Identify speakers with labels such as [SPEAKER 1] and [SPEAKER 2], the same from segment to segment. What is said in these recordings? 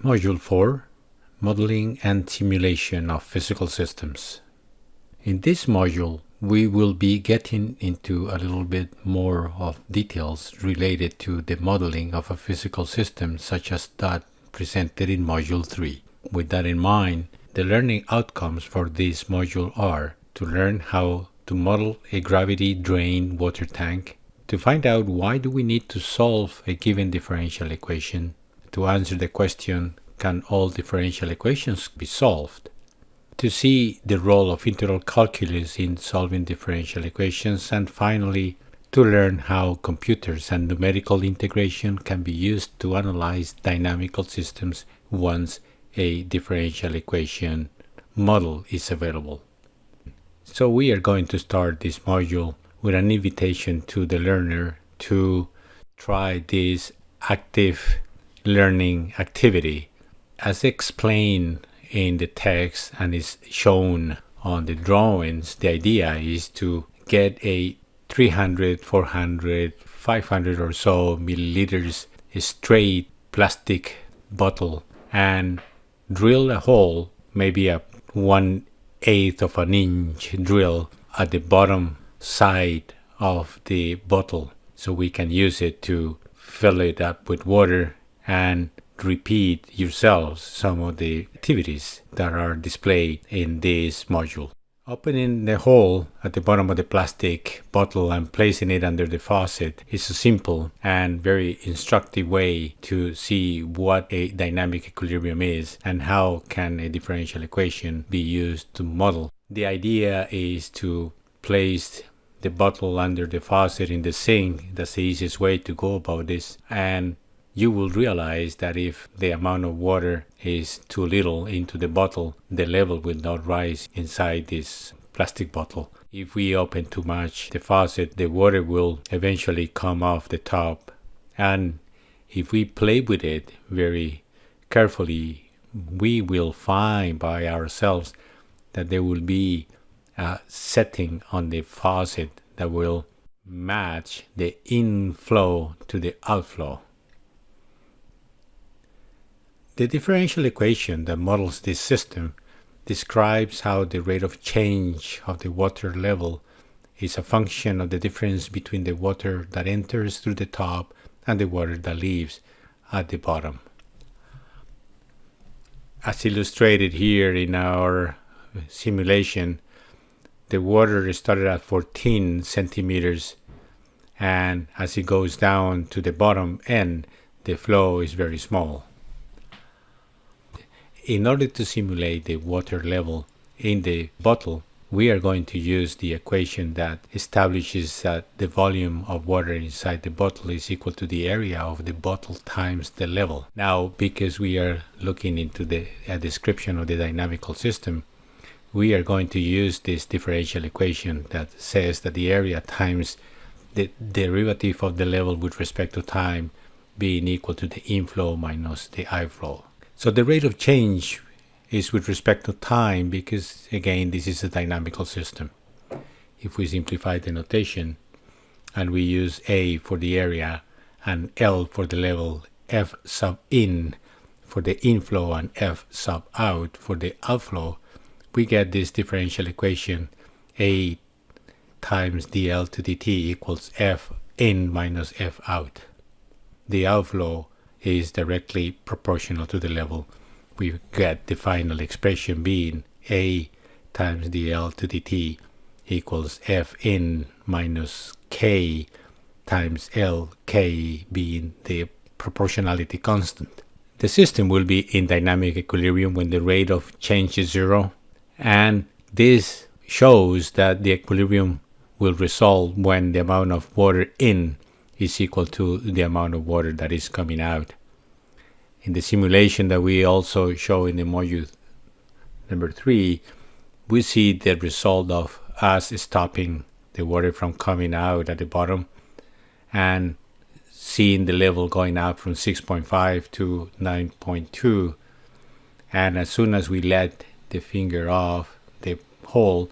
[SPEAKER 1] Module 4, Modeling and Simulation of Physical Systems. In this module, we will be getting into a little bit more of details related to the modeling of a physical system such as that presented in Module 3. With that in mind, the learning outcomes for this module are to learn how to model a gravity drain water tank, to find out why do we need to solve a given differential equation, to answer the question, can all differential equations be solved? To see the role of integral calculus in solving differential equations, and finally, to learn how computers and numerical integration can be used to analyze dynamical systems once a differential equation model is available. So we are going to start this module with an invitation to the learner to try this active learning activity. As explained in the text and is shown on the drawings, the idea is to get a 300, 400, 500 or so milliliters straight plastic bottle and drill a hole, maybe a 1/8 of an inch drill at the bottom side of the bottle, so we can use it to fill it up with water and repeat yourselves some of the activities that are displayed in this module. Opening the hole at the bottom of the plastic bottle and placing it under the faucet is a simple and very instructive way to see what a dynamic equilibrium is and how can a differential equation be used to model. The idea is to place the bottle under the faucet in the sink. That's the easiest way to go about this, and you will realize that if the amount of water is too little into the bottle, the level will not rise inside this plastic bottle. If we open too much the faucet, the water will eventually come off the top. And if we play with it very carefully, we will find by ourselves that there will be a setting on the faucet that will match the inflow to the outflow. The differential equation that models this system describes how the rate of change of the water level is a function of the difference between the water that enters through the top and the water that leaves at the bottom. As illustrated here in our simulation, the water started at 14 centimeters, and as it goes down to the bottom end, the flow is very small. In order to simulate the water level in the bottle, we are going to use the equation that establishes that the volume of water inside the bottle is equal to the area of the bottle times the level. Now, because we are looking into a description of the dynamical system, we are going to use this differential equation that says that the area times the derivative of the level with respect to time being equal to the inflow minus the outflow. So the rate of change is with respect to time because, again, this is a dynamical system. If we simplify the notation and we use A for the area and L for the level, F sub in for the inflow and F sub out for the outflow, we get this differential equation A times dL to dt equals F in minus F out. The outflow is directly proportional to the level. We get the final expression being A times dL to dt equals F in minus K times L, K being the proportionality constant. The system will be in dynamic equilibrium when the rate of change is zero, and this shows that the equilibrium will resolve when the amount of water in is equal to the amount of water that is coming out. In the simulation that we also show in the module number 3, we see the result of us stopping the water from coming out at the bottom and seeing the level going up from 6.5 to 9.2. And as soon as we let the finger off the hole,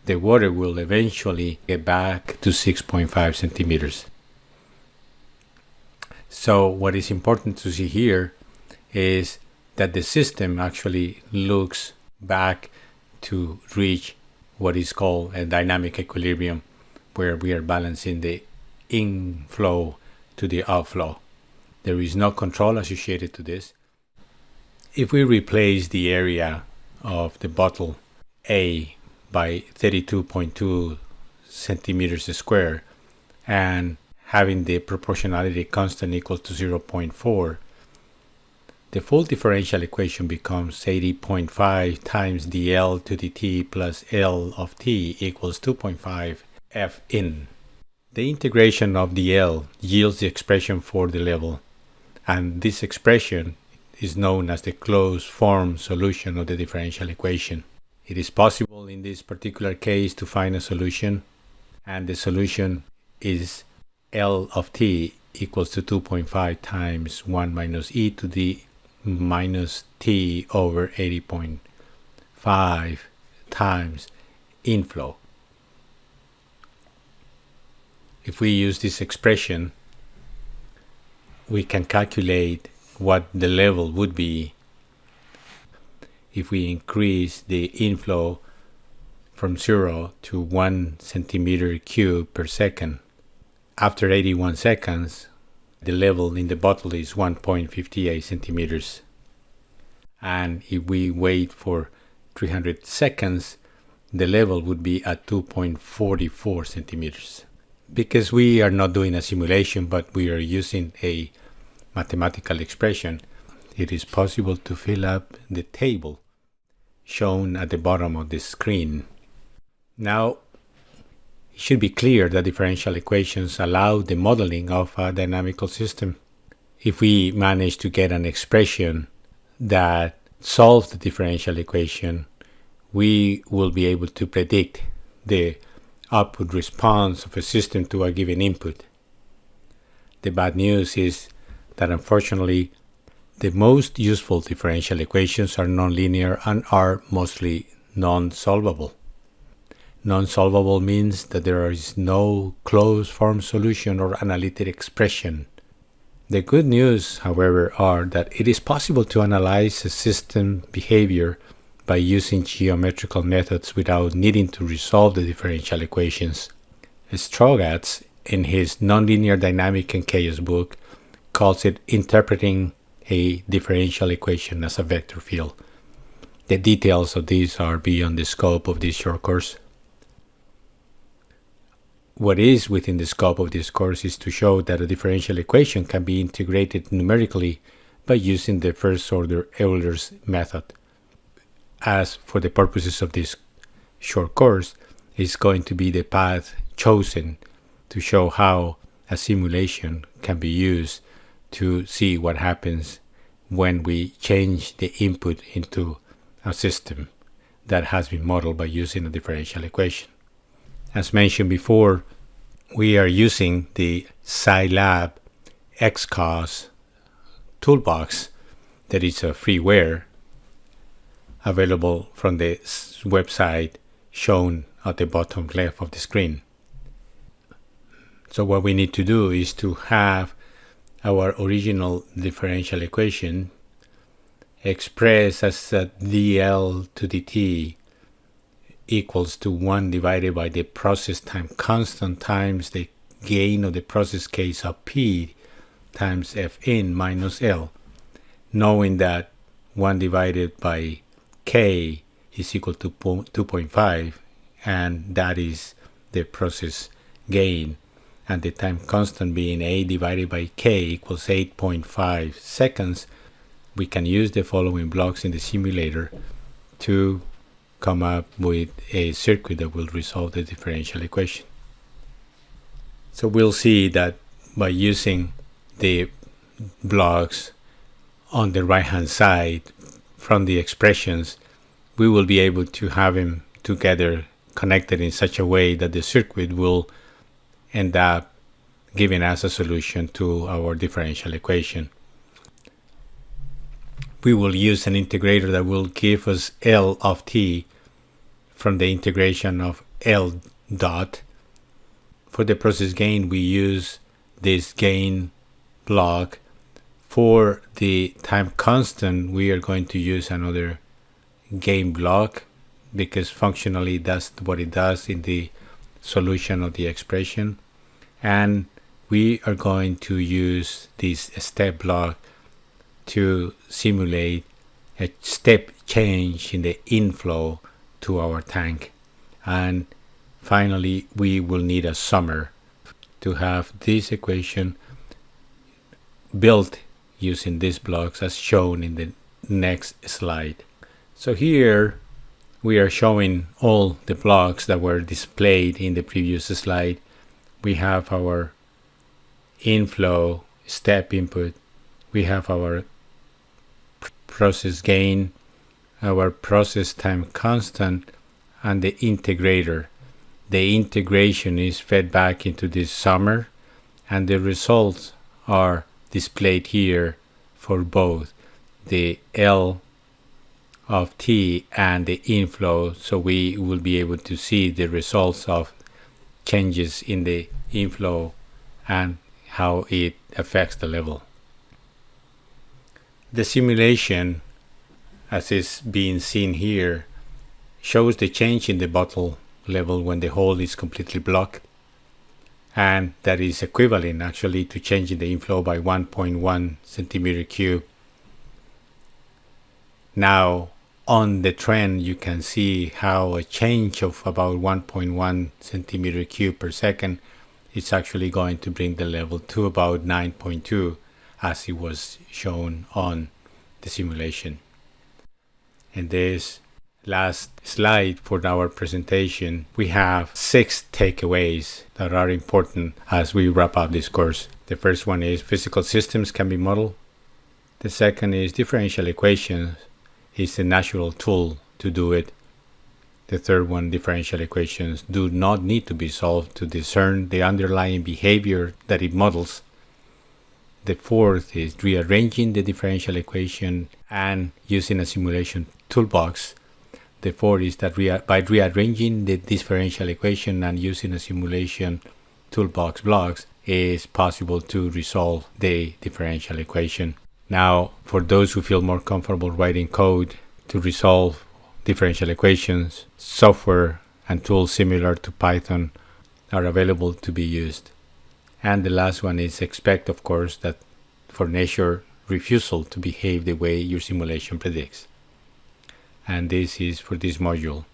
[SPEAKER 1] the water will eventually get back to 6.5 centimeters. So what is important to see here is that the system actually looks back to reach what is called a dynamic equilibrium, where we are balancing the inflow to the outflow. There is no control associated to this. If we replace the area of the bottle A by 32.2 centimeters square and having the proportionality constant equal to 0.4, the full differential equation becomes 80.5 times dl to dt plus L of t equals 2.5 F in. The integration of dl yields the expression for the level, and this expression is known as the closed form solution of the differential equation. It is possible in this particular case to find a solution, and the solution is L of t equals to 2.5 times 1 minus e to the minus t over 80.5 times inflow. If we use this expression, we can calculate what the level would be if we increase the inflow from 0 to 1 centimeter cube per second. After 81 seconds, the level in the bottle is 1.58 centimeters. And if we wait for 300 seconds, the level would be at 2.44 centimeters. Because we are not doing a simulation, but we are using a mathematical expression, it is possible to fill up the table shown at the bottom of the screen. Now, it should be clear that differential equations allow the modeling of a dynamical system. If we manage to get an expression that solves the differential equation, we will be able to predict the output response of a system to a given input. The bad news is that unfortunately, the most useful differential equations are nonlinear and are mostly non-solvable. Non-solvable means that there is no closed form solution or analytic expression. The good news, however, are that it is possible to analyze a system behavior by using geometrical methods without needing to resolve the differential equations. Strogatz, in his Nonlinear Dynamic and Chaos book, calls it interpreting a differential equation as a vector field. The details of these are beyond the scope of this short course. What is within the scope of this course is to show that a differential equation can be integrated numerically by using the first order Euler's method. As for the purposes of this short course, is going to be the path chosen to show how a simulation can be used to see what happens when we change the input into a system that has been modeled by using a differential equation. As mentioned before, we are using the Scilab XCOS toolbox that is a freeware available from the website shown at the bottom left of the screen. So what we need to do is to have our original differential equation expressed as dl to dt equals to 1 divided by the process time constant times the gain of the process case of p times f in minus L, knowing that 1 divided by k is equal to 2.5, and that is the process gain, and the time constant being a divided by k equals 8.5 seconds, we can use the following blocks in the simulator to come up with a circuit that will resolve the differential equation. So we'll see that by using the blocks on the right hand side from the expressions, we will be able to have them together connected in such a way that the circuit will end up giving us a solution to our differential equation. We will use an integrator that will give us L of t from the integration of L dot. For the process gain, we use this gain block For the time constant, we are going to use another game block because functionally that's what it does in the solution of the expression. And we are going to use this step block to simulate a step change in the inflow to our tank. And finally, we will need a summer to have this equation built using these blocks as shown in the next slide. So here we are showing all the blocks that were displayed in the previous slide. We have our inflow step input, we have our process gain, our process time constant, and the integrator. The integration is fed back into this summer, and the results are displayed here for both the L of t and the inflow, so we will be able to see the results of changes in the inflow and how it affects the level. The simulation, as is being seen here, shows the change in the bottle level when the hole is completely blocked, and that is equivalent actually to changing the inflow by 1.1 centimeter cube. Now on the trend you can see how a change of about 1.1 centimeter cube per second is actually going to bring the level to about 9.2 as it was shown on the simulation. In this last slide for our presentation, we have 6 takeaways that are important as we wrap up this course. The first one is physical systems can be modeled. The second is differential equations is a natural tool to do it. The third one, differential equations do not need to be solved to discern the underlying behavior that it models. The fourth is rearranging the differential equation and using a simulation toolbox. The fourth is that by rearranging the differential equation and using a simulation toolbox blocks, it is possible to resolve the differential equation. Now, for those who feel more comfortable writing code to resolve differential equations, software and tools similar to Python are available to be used. And the last one is expect, of course, that for nature refusal to behave the way your simulation predicts. And this is for this module.